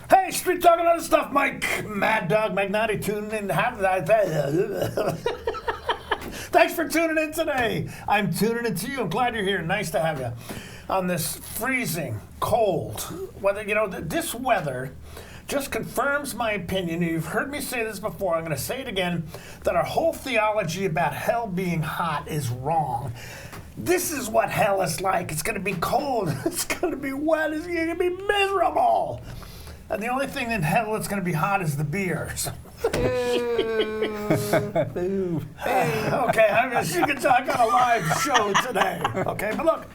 Hey, Street Talking Other Stuff, Mike, Mad Dog, Magnati, tuning in. Thanks for tuning in today. I'm tuning in to you. I'm glad you're here. Nice to have you on this freezing, cold weather. You know, this weather just confirms my opinion. You've heard me say this before. I'm going to say it again, that our whole theology about hell being hot is wrong. This is what hell is like. It's going to be cold. It's going to be wet. It's going to be miserable. And the only thing in hell that's going to be hot is the beer. So. Okay, I guess you can talk on a live show today. Okay, but look,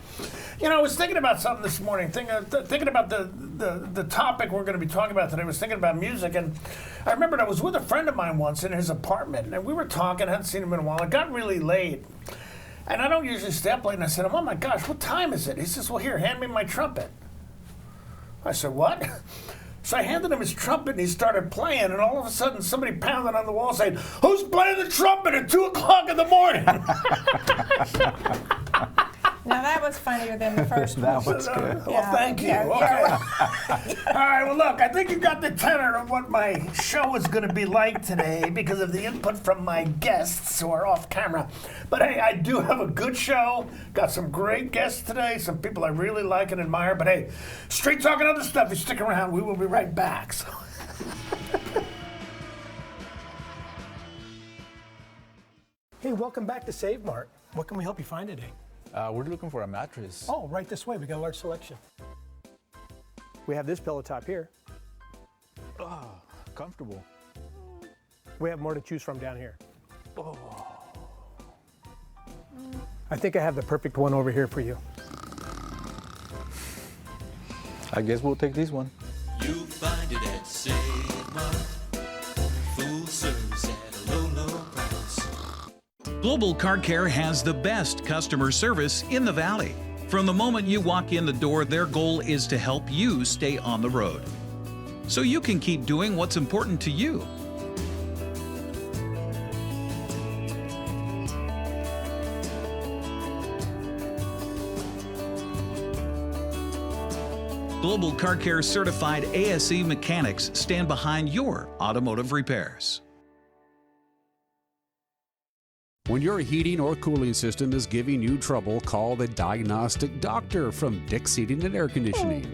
you know, I was thinking about something this morning, thinking about the topic we're going to be talking about today. I was thinking about music, and I remembered I was with a friend of mine once in his apartment, and we were talking. I hadn't seen him in a while. It got really late, and I don't usually stay up late, and I said, oh my gosh, what time is it? He says, well, here, hand me my trumpet. I said, what? So I handed him his trumpet, and he started playing, and all of a sudden, somebody pounded on the wall saying, who's playing the trumpet at 2 o'clock in the morning? Now, that was funnier than the first one. That was good. Well, thank you. Okay. All right, well, look, I think you got the tenor of what my show is going to be like today because of the input from my guests who are off camera. But, hey, I do have a good show. Got some great guests today, some people I really like and admire. But, hey, Street Talking Other Stuff, you stick around. We will be right back. So. Hey, welcome back to Save Mart. What can we help you find today? We're looking for a mattress. Oh, right this way. We got a large selection. We have this pillow top here. Oh, comfortable. We have more to choose from down here. Oh. I think I have the perfect one over here for you. I guess we'll take this one. You find it at Save Mart. Full service at a low, low price. Global Car Care has the best customer service in the Valley. From the moment you walk in the door, their goal is to help you stay on the road, so you can keep doing what's important to you. Global Car Care certified ASE mechanics stand behind your automotive repairs. When your heating or cooling system is giving you trouble, call the diagnostic doctor from Dick's Heating and Air Conditioning.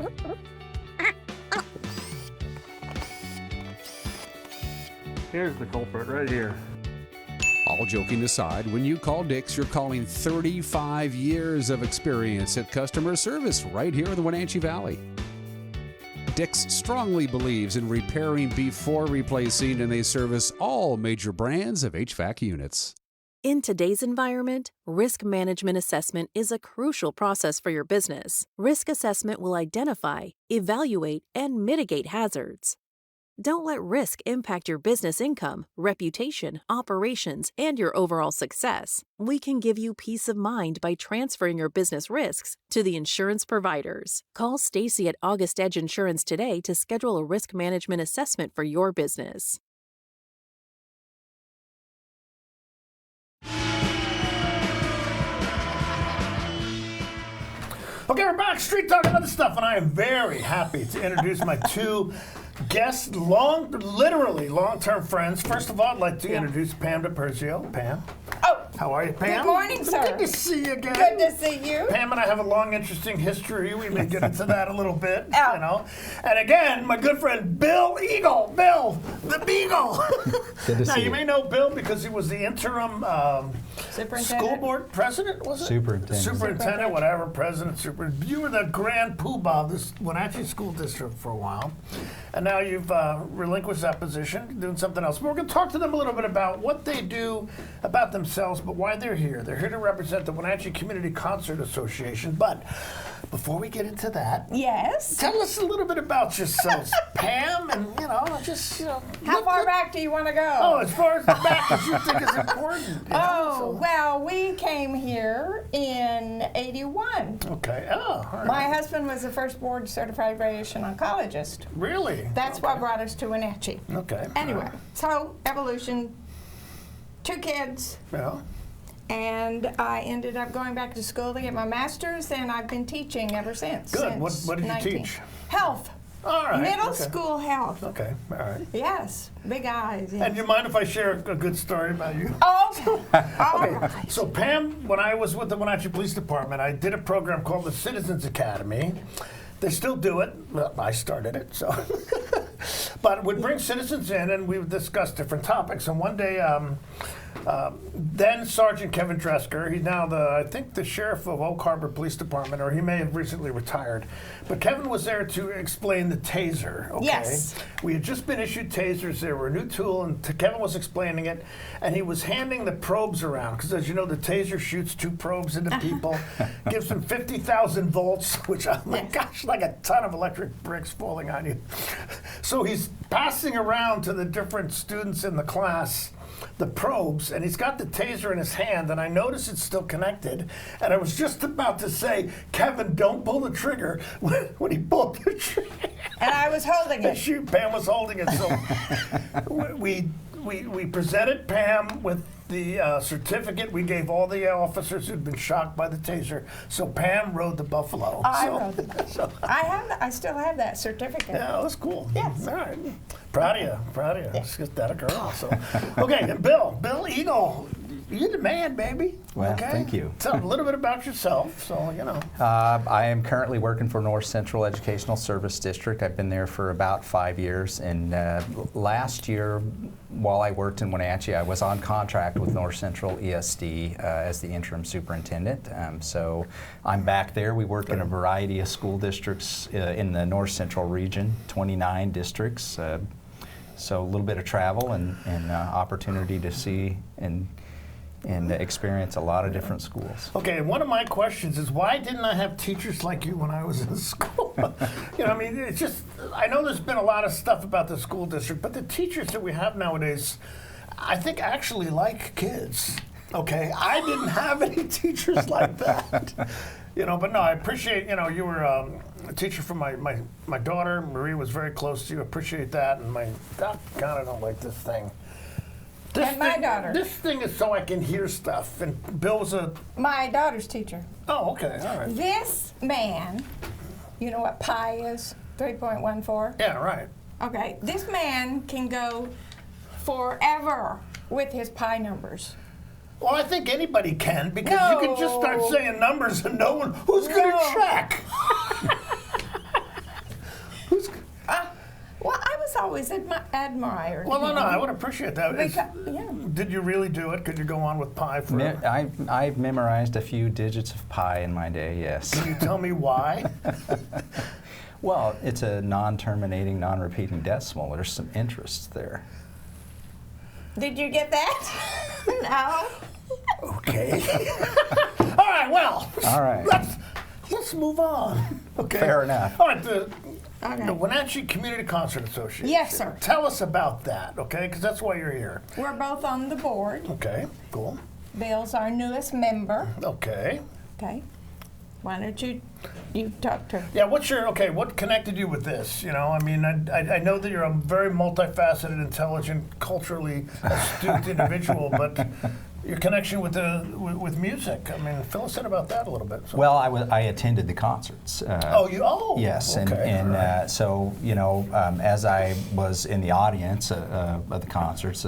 Here's the culprit right here. All joking aside, when you call Dick's, you're calling 35 years of experience at customer service right here in the Wenatchee Valley. Dick's strongly believes in repairing before replacing, and they service all major brands of HVAC units. In today's environment, risk management assessment is a crucial process for your business. Risk assessment will identify, evaluate, and mitigate hazards. Don't let risk impact your business income, reputation, operations, and your overall success. We can give you peace of mind by transferring your business risks to the insurance providers. Call Stacy at August Edge Insurance today to schedule a risk management assessment for your business. Okay, we're back. Street Talking Other Stuff, and I am very happy to introduce my two guests, literally long-term friends. First of all, I'd like to introduce Pam DiPerzio. Pam. Oh, how are you, Pam? good morning, sir. Good to see you again. Good to see you. Pam and I have a long, interesting history. We may get into that a little bit, Oh. you know. And again, my good friend Bill Eagle. Bill, the Beagle. Good to Now, see you may know Bill because he was the interim school board president, was it? Superintendent, whatever, president, You were the grand poobah of this Wenatchee School District for a while. And now you've relinquished that position, doing something else. But we're going to talk to them a little bit about what they do, about themselves, but why they're here. They're here to represent the Wenatchee Community Concert Association. But before we get into that, Yes. tell us a little bit about yourselves, Pam, and just How far back do you want to go? Oh, as far as the back as you think is important. You know, Oh, well, we came here in 81. Okay. Oh, all right. My husband was the first board certified radiation oncologist. Really? That's what brought us to Wenatchee. Okay. Anyway, so evolution, 2 kids, Yeah. and I ended up going back to school to get my master's, and I've been teaching ever since. Good. What since did you 19. teach? Health. All right. Middle okay. school health. Okay. All right. Yes, big eyes. Yes. And you mind if I share a good story about you? Okay. All Okay, right. so Pam, when I was with the Wenatchee Police Department, I did a program called the Citizens Academy. They still do it. Well, I started it, so. But we'd bring citizens in and we would discuss different topics. And one day, then Sergeant Kevin Dresker, he's now I think the sheriff of Oak Harbor Police Department, or he may have recently retired. But Kevin was there to explain the taser, okay? Yes. We had just been issued tasers. They were a new tool, and Kevin was explaining it, and he was handing the probes around, because as you know, the taser shoots 2 probes into people, gives them 50,000 volts, which, oh my gosh, like a ton of electric bricks falling on you. So he's passing around to the different students in the class the probes, and he's got the taser in his hand, and I notice it's still connected, and I was just about to say, Kevin, don't pull the trigger, when he pulled the trigger. And I was holding it. Shoot, Pam was holding it, so we presented Pam with the certificate. We gave all the officers who'd been shocked by the taser, so Pam rode the buffalo. I rode the buffalo. I still have that certificate. Yeah, that's cool. Yes. All right. Proud of you. Proud of you. Let's get that a girl. So, okay, and Bill Eagle, you're the man, baby. Well, okay? thank you. Tell a little bit about yourself, so you know. I am currently working for North Central Educational Service District. I've been there for about 5 years, and last year, while I worked in Wenatchee, I was on contract with North Central ESD as the interim superintendent. So I'm back there. We work in a variety of school districts in the North Central region, 29 districts. So a little bit of travel and opportunity to see and experience a lot of different schools. Okay, and one of my questions is, why didn't I have teachers like you when I was in school? You know, I mean, it's just, I know there's been a lot of stuff about the school district, but the teachers that we have nowadays, I think actually like kids. Okay, I didn't have any teachers like that. You know, but no, I appreciate, you know, you were a teacher for my daughter. Marie was very close to you. Appreciate that. And God, I don't like this thing. My daughter. This thing is so I can hear stuff. And Bill was my daughter's teacher. Oh, okay, all right. This man, you know what pi is? 3.14? Yeah, right. Okay, this man can go forever with his pi numbers. Well, I think anybody can, because you can just start saying numbers and no one, who's going to check? Well, I was always admired. Well, no, I would appreciate that. Yeah. Did you really do it? Could you go on with pi forever? I've memorized a few digits of pi in my day, yes. Can you tell me why? Well, it's a non-terminating, non-repeating decimal. There's some interest there. Did you get that? No. Okay. All right, well. All right. Let's move on. Okay. Fair enough. All right, the Wenatchee Community Concert Association. Yes, sir. Tell us about that, okay? Because that's why you're here. We're both on the board. Okay, cool. Bill's our newest member. Okay. Okay. Why don't you talk to her? Yeah, what connected you with this? You know, I mean, I know that you're a very multifaceted, intelligent, culturally astute individual, but your connection with music, I mean, fill us in about that a little bit. So. Well, I attended the concerts. Yes, okay. So, you know, as I was in the audience of the concerts,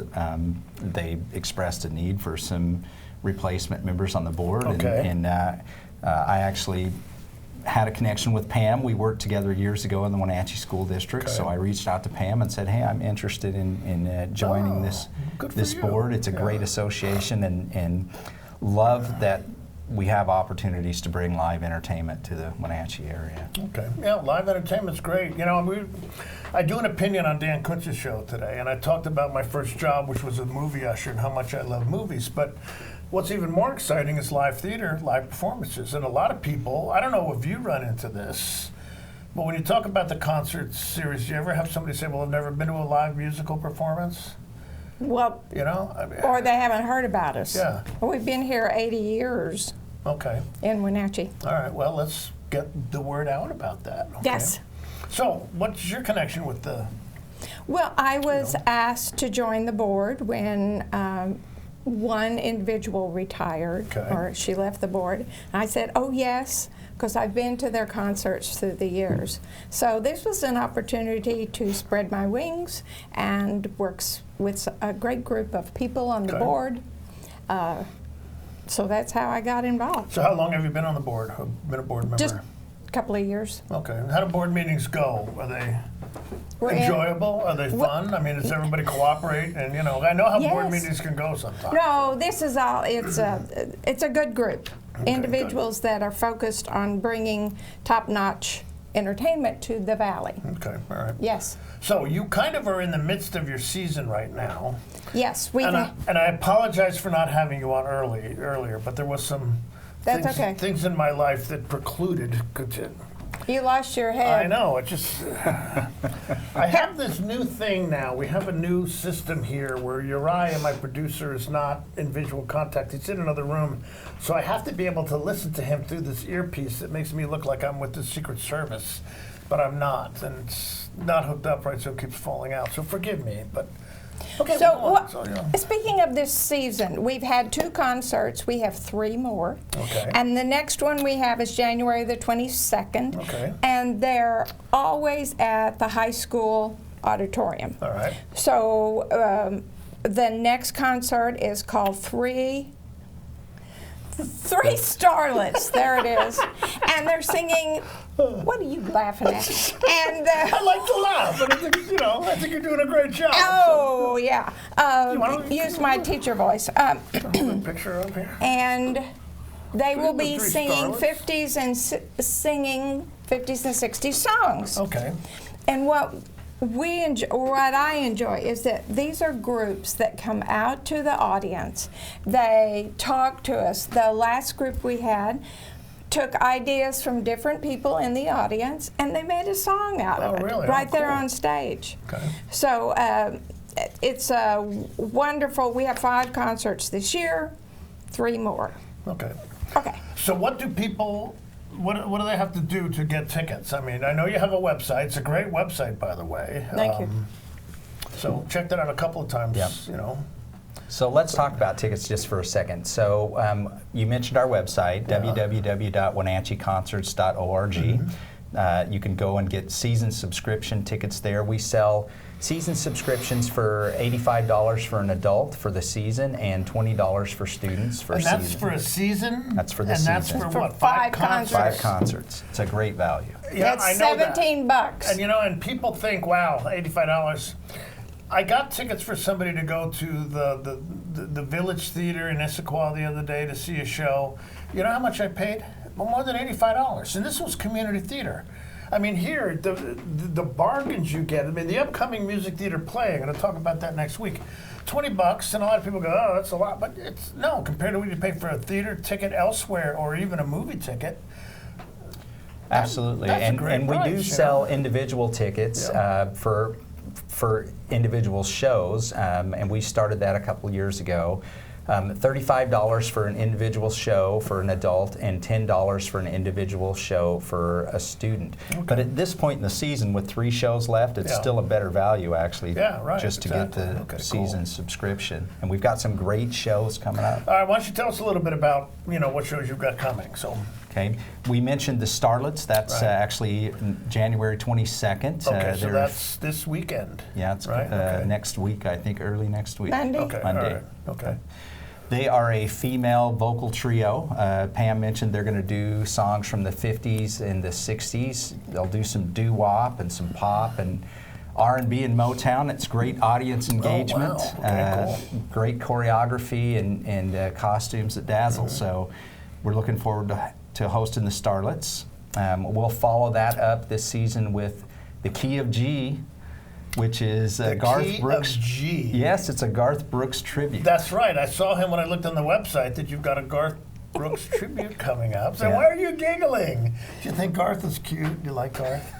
they expressed a need for some replacement members on the board. Okay. And I actually had a connection with Pam. We worked together years ago in the Wenatchee School District, okay. so I reached out to Pam and said, hey, I'm interested in joining this board. It's a great association, and love that we have opportunities to bring live entertainment to the Wenatchee area. Okay, yeah, live entertainment's great. You know, I do an opinion on Dan Kuntz's show today, and I talked about my first job, which was a movie usher, and how much I love movies, but what's even more exciting is live theater, live performances. And a lot of people, I don't know if you run into this, but when you talk about the concert series, do you ever have somebody say, well, I've never been to a live musical performance? Well, You know? I mean, or they haven't heard about us. Yeah. Well, we've been here 80 years okay. in Wenatchee. All right. Well, let's get the word out about that. Okay? Yes. So, what's your connection with the... Well, I was asked to join the board when one individual retired, Okay. or she left the board. And I said, oh, yes, because I've been to their concerts through the years. So this was an opportunity to spread my wings and work with a great group of people on the Okay. board. So that's how I got involved. So how long have you been on the board? Been a board member? Just a couple of years. Okay. How do board meetings go? Are they We're in- enjoyable? Are they fun? I mean, does everybody cooperate? And you know, I know how board Yes. meetings can go sometimes. No, this is all, it's a good group. Individuals that are focused on bringing top-notch entertainment to the valley. Okay. All right. Yes, So you kind of are in the midst of your season right now. yes, And I apologize for not having you on earlier, but there was some That's things, okay. things in my life that precluded. you lost your head. I know. It just. I have this new thing now. We have a new system here where Uriah, my producer, is not in visual contact. He's in another room, so I have to be able to listen to him through this earpiece that makes me look like I'm with the Secret Service, but I'm not, and it's not hooked up right, so it keeps falling out. So forgive me, but. Okay, So, well, go on. So, yeah. speaking of this season, we've had 2 concerts. We have 3 more. Okay. And the next one we have is January the 22nd. Okay. And they're always at the high school auditorium. All right. So the next concert is called Three Starlets. There it is. And they're singing. What are you laughing at? And I like to laugh, and I think you're doing a great job. oh yeah, wanna- use my teacher voice. So, put a picture up here. And they will be Three singing Starlets? 50s and singing 50s and 60s songs. Okay. And what I enjoy is that these are groups that come out to the audience. They talk to us. The last group we had took ideas from different people in the audience, and they made a song out of it really? right there Cool. on stage. Okay. So it's wonderful. We have 5 concerts this year, 3 more. Okay. Okay. So what do people? What do they have to do to get tickets? I mean, I know you have a website. It's a great website, by the way. Thank you. So check that out a couple of times. Yep. You know. So let's talk about tickets just for a second. So you mentioned our website, www.wenatcheeconcerts.org. You can go and get season subscription tickets there. We sell season subscriptions for $85 for an adult for the season and $20 for students for And season. that's for a season. That's for the and that's season. for what? For 5 concerts. 5 concerts. It's a great value. Yeah, That's I know that. $17. And and people think, wow, $85. I got tickets for somebody to go to the Village Theater in Issaquah the other day to see a show. You know how much I paid? Well, more than $85. And this was community theater. I mean, here, the bargains you get. I mean, the upcoming music theater play, I'm going to talk about that next week. $20, and a lot of people go, oh, that's a lot. But it's, no, compared to what you pay for a theater ticket elsewhere or even a movie ticket. Absolutely. That's a great and we do price, sell individual tickets for individual shows, and we started that a couple years ago. $35 for an individual show for an adult and $10 for an individual show for a student. Okay. But at this point in the season, with 3 shows left, it's still a better value actually just to get the season subscription. And we've got some great shows coming up. All right, why don't you tell us a little bit about what shows you've got coming? So. Okay, we mentioned the Starlets. That's actually January 22nd. Okay, so that's this weekend. Yeah, it's right? next week, I think, early next week. Monday. Okay, Monday. all right. Okay. They are a female vocal trio. Pam mentioned they're going to do songs from the 50s and the 60s. They'll do some doo-wop and some pop and R&B and Motown. It's great audience engagement. Oh, wow. Okay, cool. Great choreography and costumes that dazzle. Mm-hmm. So we're looking forward to hosting the Starlets. We'll follow that up this season with the Key of G which is The Garth key Brooks. of G. Yes, it's a Garth Brooks tribute. That's right. I saw him when I looked on the website that you've got a Garth Brooks tribute coming up. So Yeah. why are you giggling? Do you think Garth is cute? Do you like Garth?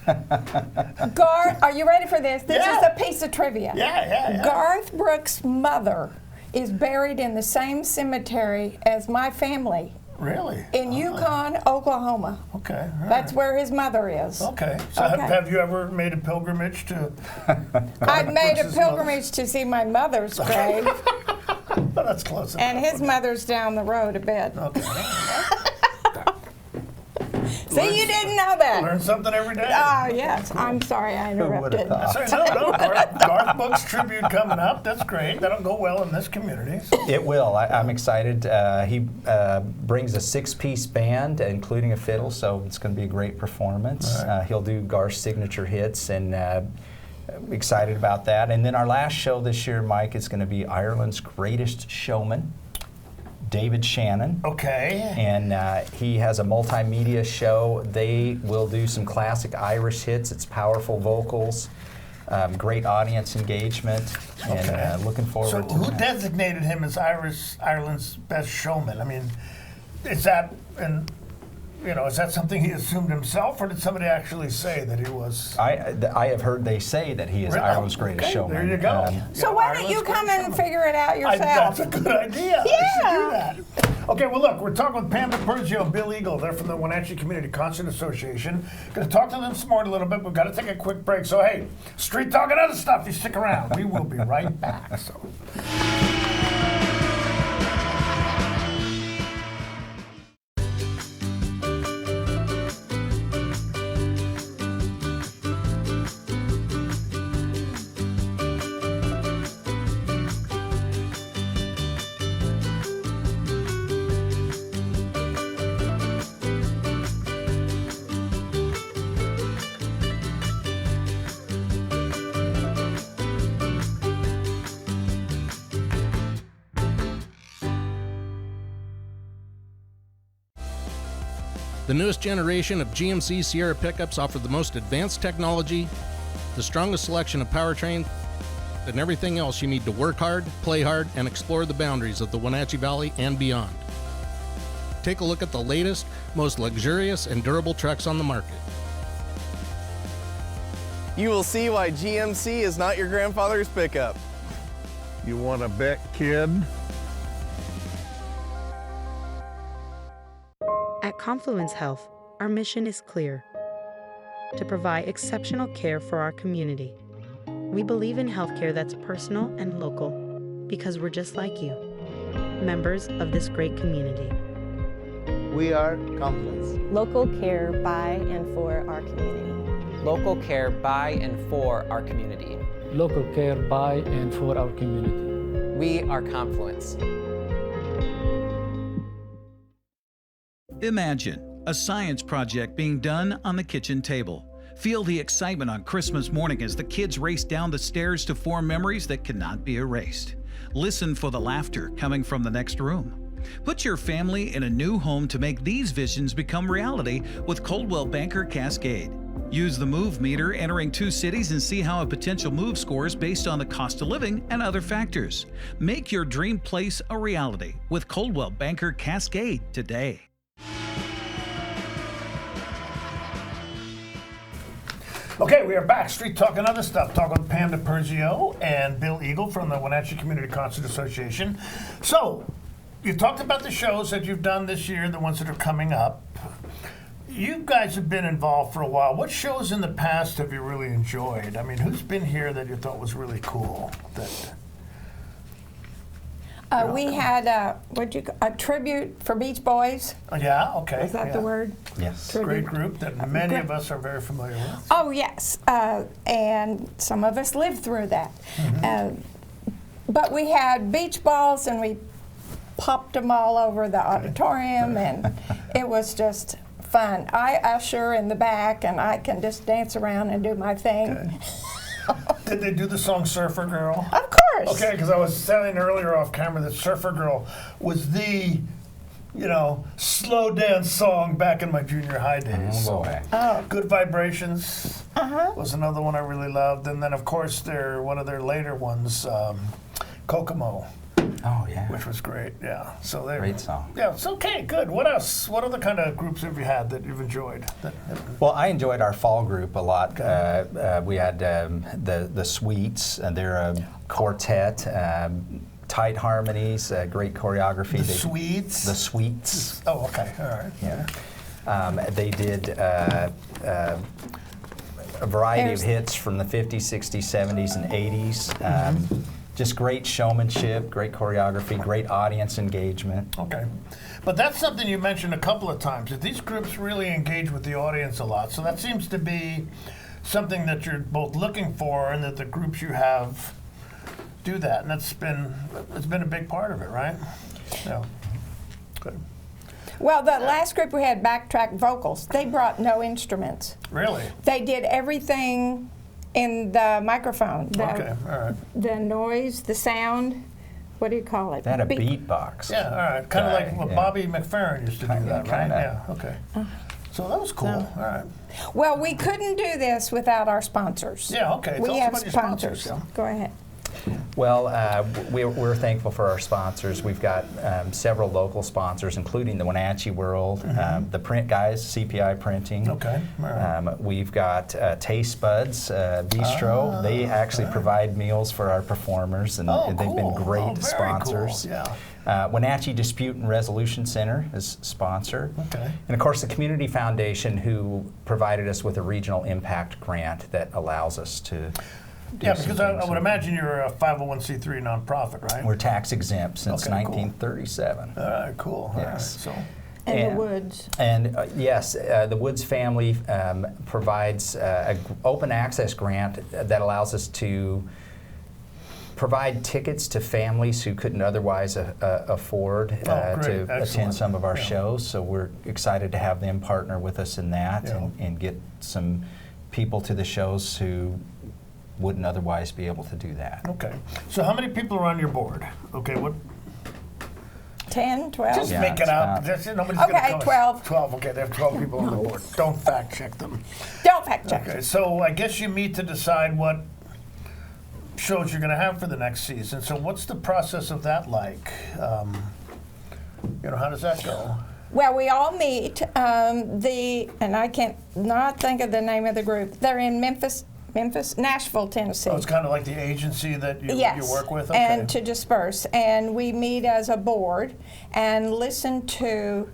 Garth, are you ready for this? This Yeah. is a piece of trivia. Yeah. Garth Brooks' mother is buried in the same cemetery as my family Really? in Yukon, Oklahoma. Okay. all That's right. where his mother is. Okay. So Okay. have you ever made a pilgrimage to? I've made a Brooks's pilgrimage to see my mother's grave, Well, that's close enough. and his mother's down the road a bit. Okay. See, you didn't know that. Learn something every day. Oh, yes. I'm sorry I interrupted. thought? Sorry, no, Garth Brooks tribute coming up. That's great. That'll go well in this community. It will. I'm excited. He brings a 6-piece band, including a fiddle, so it's going to be a great performance. All right. He'll do Garth's signature hits, and excited about that. And then our last show this year, Mike, is going to be Ireland's Greatest Showman, David Shannon. Okay. And he has a multimedia show. They will do some classic Irish hits. It's powerful vocals, great audience engagement, and looking forward So to who that. designated him as Ireland's best showman? I mean, is that is that something he assumed himself, or did somebody actually say that he was? I have heard they say that he is Really? Ireland's Greatest Okay, Showman. there you go. So why don't you come in and figure it out yourself? That's a good idea. Yeah. I should do that. Okay, well, look, we're talking with Pam DiPerzio and Bill Eagle. They're from the Wenatchee Community Concert Association. Going to talk to them some more in a little bit. We've got to take a quick break. So, hey, street talk and other stuff, you stick around. We will be right back. So. The newest generation of GMC Sierra pickups offer the most advanced technology, the strongest selection of powertrain, and everything else you need to work hard, play hard, and explore the boundaries of the Wenatchee Valley and beyond. Take a look at the latest, most luxurious and durable trucks on the market. You will see why GMC is not your grandfather's pickup. You want to bet, kid? At Confluence Health, our mission is clear: to provide exceptional care for our community. We believe in healthcare that's personal and local because we're just like you, members of this great community. We are Confluence. Local care by and for our community. Local care by and for our community. Local care by and for our community. We are Confluence. Imagine a science project being done on the kitchen table. Feel the excitement on Christmas morning as the kids race down the stairs to form memories that cannot be erased. Listen for the laughter coming from the next room. Put your family in a new home to make these visions become reality with Coldwell Banker Cascade. Use the Move meter entering 2 cities and see how a potential move scores based on the cost of living and other factors. Make your dream place a reality with Coldwell Banker Cascade today. Okay, we are back. Street Talk and other stuff. Talking with Pam DiPerzio and Bill Eagle from the Wenatchee Community Concert Association. So, you talked about the shows that you've done this year, the ones that are coming up. You guys have been involved for a while. What shows in the past have you really enjoyed? I mean, who's been here that you thought was really cool? We had a tribute for Beach Boys. Yeah, okay. Is that the word? Yes. Great group that many of us are very familiar with. Oh, yes. And some of us lived through that. But we had beach balls and we popped them all over the auditorium, and it was just fun. I usher in the back, and I can just dance around and do my thing. Okay. Did they do the song Surfer Girl? Of course. Okay, because I was saying earlier off camera that Surfer Girl was the, slow dance song back in my junior high days. Oh, boy. Good vibrations. was another one I really loved. And then, of course, one of their later ones, Kokomo. Oh, yeah. Which was great, yeah. So they Great song. Yeah, it's okay, good. What else? What other kind of groups have you had that you've enjoyed? Well, I enjoyed our fall group a lot. We had the Sweets, and they're a quartet, tight harmonies, great choreography. The Sweets? The Sweets. Oh, okay, all right. Yeah. They did a variety of hits from the 50s, 60s, 70s, and 80s. Just great showmanship, great choreography, great audience engagement. Okay. But that's something you mentioned a couple of times, that these groups really engage with the audience a lot. So that seems to be something that you're both looking for, and that the groups you have do that. And it's been a big part of it, right? Yeah. Good. Well, the last group we had, Backtrack Vocals, they brought no instruments. Really? They did everything in the microphone. Okay, all right. The noise, the sound, what do you call it? They had a beatbox. Yeah, all right. Kind of like what Bobby McFerrin used to do that, right? Yeah, okay. So that was cool. All right. Well, we couldn't do this without our sponsors. Yeah, okay. We Tell us have about your sponsors. yeah. Go ahead. Well, we're thankful for our sponsors. We've got several local sponsors, including the Wenatchee World, the print guys, CPI Printing. Okay. All right. We've got Taste Buds Bistro. They actually provide meals for our performers, and they've been great sponsors. Cool. Yeah. Wenatchee Dispute and Resolution Center is sponsor. Okay. And of course the Community Foundation, who provided us with a regional impact grant that allows us to Yeah, because I would imagine you're a 501c3 nonprofit, right? We're tax exempt since Okay, 1937. All right, cool. All right, Yes. so. And the Woods. And yes, the Woods family provides an open access grant that allows us to provide tickets to families who couldn't otherwise afford to attend some of our shows. So we're excited to have them partner with us in that and get some people to the shows who wouldn't otherwise be able to do that. Okay. So how many people are on your board? Okay, what? 10, 12? Just make it up. Nobody's Okay, gonna tell us. 12. 12, okay, they have 12 people on the board. Don't fact check them. Don't fact check. Okay, so I guess you meet to decide what shows you're going to have for the next season. So what's the process of that like? How does that go? Well, we all meet, and I can't not think of the name of the group. They're in Nashville, Tennessee. Oh, it's kind of like the agency that you work with? Okay. And to disperse. And we meet as a board and listen to,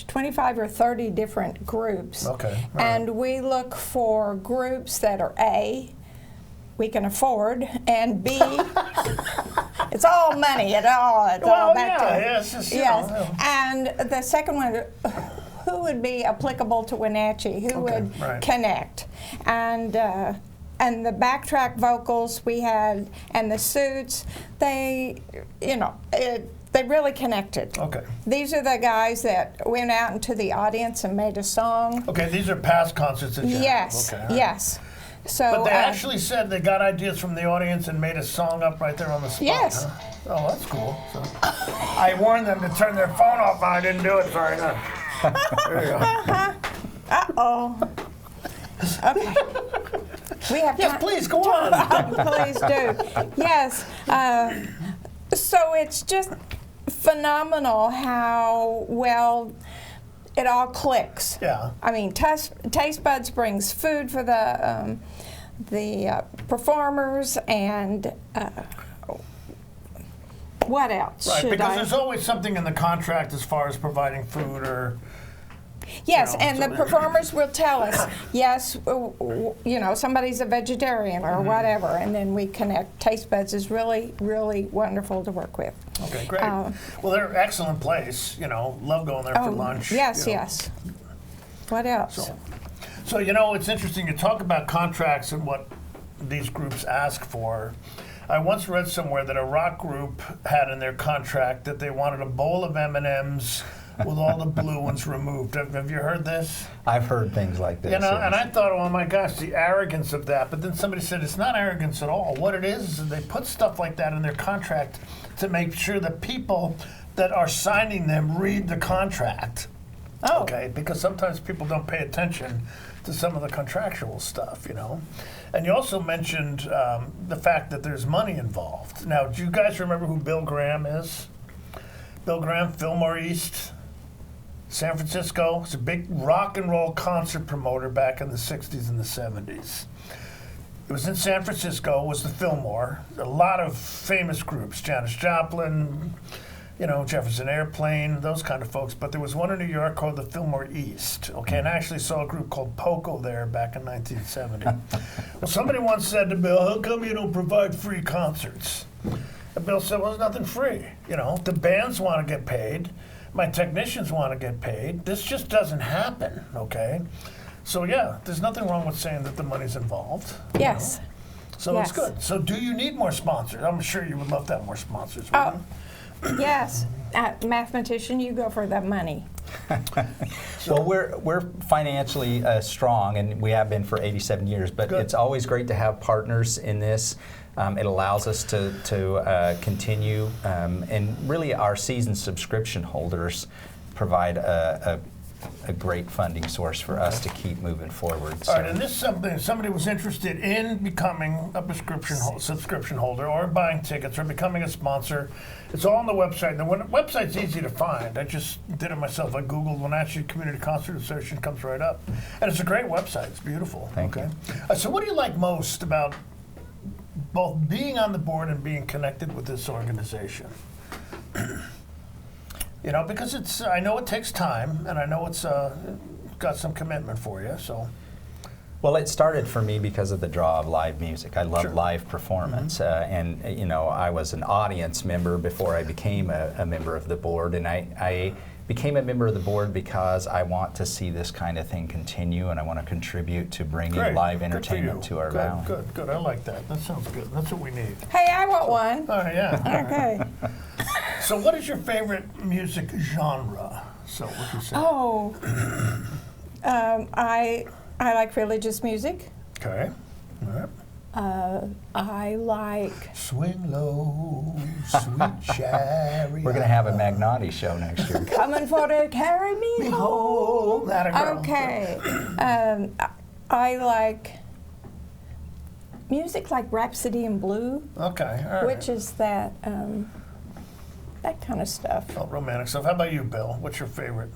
25 or 30 different groups. Okay. And we look for groups that are A, we can afford, and B, it's all money. It's all back to it's just, know. And the second one, who would be applicable to Wenatchee? Who would connect? And the Backtrack Vocals we had, and the Suits, they really connected. Okay. These are the guys that went out into the audience and made a song. Okay, these are past concerts that you had. Yes, Okay, yes. So, but they actually said they got ideas from the audience and made a song up right there on the spot. Yes. Huh? Oh, that's cool. So, I warned them to turn their phone off, and I didn't do it. Sorry. No. There you go. Uh-oh. Okay. We have yes, please, go on. Please do. Yes. So it's just phenomenal how well it all clicks. Yeah. I mean, Taste Buds brings food for the performers, and what else? Right, because there's always something in the contract as far as providing food or. Yes, and the performers will tell us, yes, somebody's a vegetarian or whatever, and then we connect. Taste Buds is really, really wonderful to work with. Okay, great. Well, they're an excellent place. Love going there for lunch. Yes, yes. What else? So it's interesting. You talk about contracts and what these groups ask for. I once read somewhere that a rock group had in their contract that they wanted a bowl of M&Ms with all the blue ones removed. Have you heard this? I've heard things like this. And I thought, oh my gosh, the arrogance of that. But then somebody said it's not arrogance at all. What it is they put stuff like that in their contract to make sure the people that are signing them read the contract. Oh. Okay, because sometimes people don't pay attention to some of the contractual stuff, you know. And you also mentioned the fact that there's money involved. Now, do you guys remember who Bill Graham is? Bill Graham, Fillmore East, San Francisco. He's a big rock and roll concert promoter back in the 60s and the 70s. It was in San Francisco, was the Fillmore. A lot of famous groups, Janis Joplin, you know, Jefferson Airplane, those kind of folks. But there was one in New York called the Fillmore East, okay? And I actually saw a group called Poco there back in 1970. Well, somebody once said to Bill, how come you don't provide free concerts? And Bill said, well, there's nothing free. You know, the bands want to get paid. My technicians want to get paid. This just doesn't happen, okay? So, yeah, there's nothing wrong with saying that the money's involved. Yes. You know? So yes. it's good. So do you need more sponsors? I'm sure you would love to have more sponsors, wouldn't you? Yes. Mathematician, you go for the money. Well, we're financially strong, and we have been for 87 years, but it's always great to have partners in this. It allows us to continue, and really our season subscription holders provide a great funding source for us to keep moving forward. All right, and this is something, if somebody was interested in becoming a subscription holder or buying tickets or becoming a sponsor, it's all on the website. The website's easy to find. I just did it myself. I Googled Wenatchee Community Concert Association, it comes right up. And it's a great website. It's beautiful. Thank you. So what do you like most about both being on the board and being connected with this organization? You know, because it's, I know it takes time, and I know it's got some commitment for you, so. Well, it started for me because of the draw of live music. I love live performance, and you know, I was an audience member before I became a member of the board, and I became a member of the board because I want to see this kind of thing continue, and I want to contribute to bringing live entertainment to our valley. Good. I like that. That sounds good. That's what we need. Hey, I want one. Oh, yeah. Okay. So what is your favorite music genre? So what you say? Oh, I like religious music. Okay. All right. I like Swing Low, Sweet Chariot. We're going to have a Magnotti show next year. Coming for to carry me home. Okay. I like music like Rhapsody in Blue. Okay. All right. Which is that that kind of stuff. Oh, romantic stuff. How about you, Bill? What's your favorite?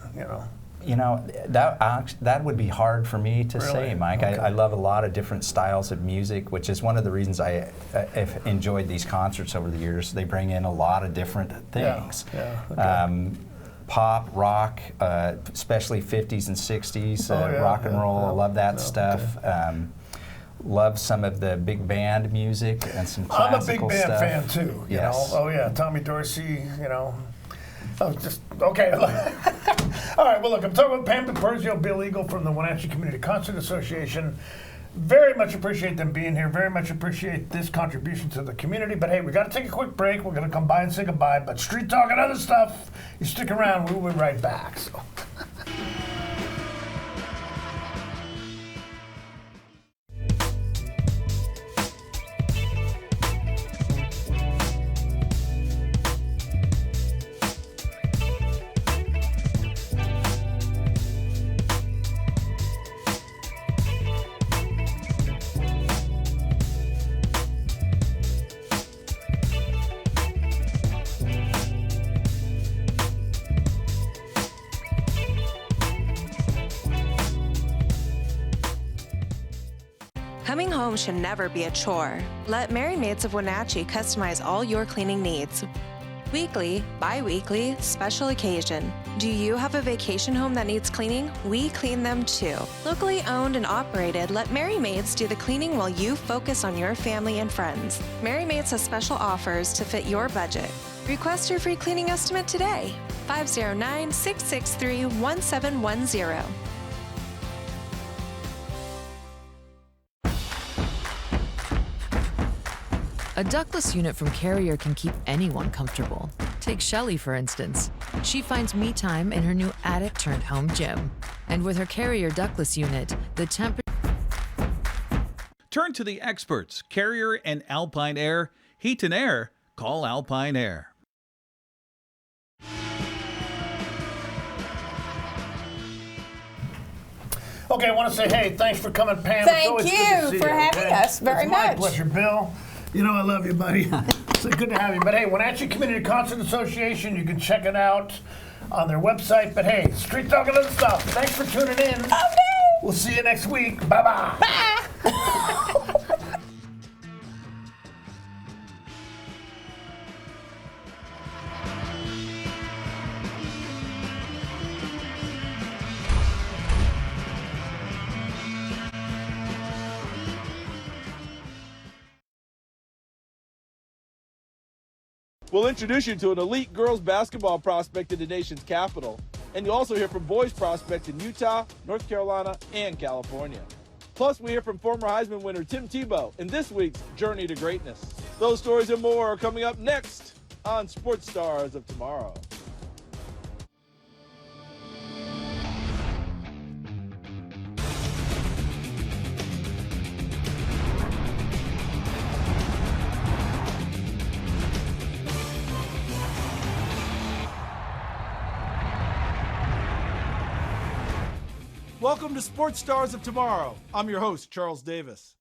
You know, that would be hard for me to say, Mike. Okay. I love a lot of different styles of music, which is one of the reasons I've enjoyed these concerts over the years. They bring in a lot of different things. Yeah. Okay. Pop, rock, especially 50s and 60s, rock and roll. I love that stuff. Okay. Love some of the big band music and some classical stuff. I'm a big band fan too. You know? Oh yeah, Tommy Dorsey. You know. Oh, just okay. All right. Well, look, I'm talking with Pam DiPerzio, Bill Eagle from the Wenatchee Community Concert Association. Very much appreciate them being here. Very much appreciate this contribution to the community. But hey, we got to take a quick break. We're going to come by and say goodbye. But street talk and other stuff, you stick around. We'll be right back. So. Coming home should never be a chore. Let Merry Maids of Wenatchee customize all your cleaning needs. Weekly, bi-weekly, special occasion. Do you have a vacation home that needs cleaning? We clean them too. Locally owned and operated, let Merry Maids do the cleaning while you focus on your family and friends. Merry Maids has special offers to fit your budget. Request your free cleaning estimate today. 509-663-1710. A ductless unit from Carrier can keep anyone comfortable. Take Shelly, for instance. She finds me time in her new attic-turned-home gym. And with her Carrier ductless unit, the temperature... Turn to the experts, Carrier and Alpine Air. Heat and air, call Alpine Air. Okay, I want to say, hey, thanks for coming, Pam. Thank it's always you good to see for having us very it's much. My pleasure, Bill. You know I love you, buddy. It's good to have you. But hey, Wenatchee Community Concert Association, you can check it out on their website. But hey, Street Talk and other stuff. Thanks for tuning in. Okay. We'll see you next week. Bye-bye. Bye. We'll introduce you to an elite girls basketball prospect in the nation's capital. And you'll also hear from boys prospects in Utah, North Carolina, and California. Plus, we hear from former Heisman winner Tim Tebow in this week's Journey to Greatness. Those stories and more are coming up next on Sports Stars of Tomorrow. Welcome to Sports Stars of Tomorrow. I'm your host, Charles Davis.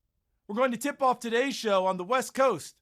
We're going to tip off today's show on the West Coast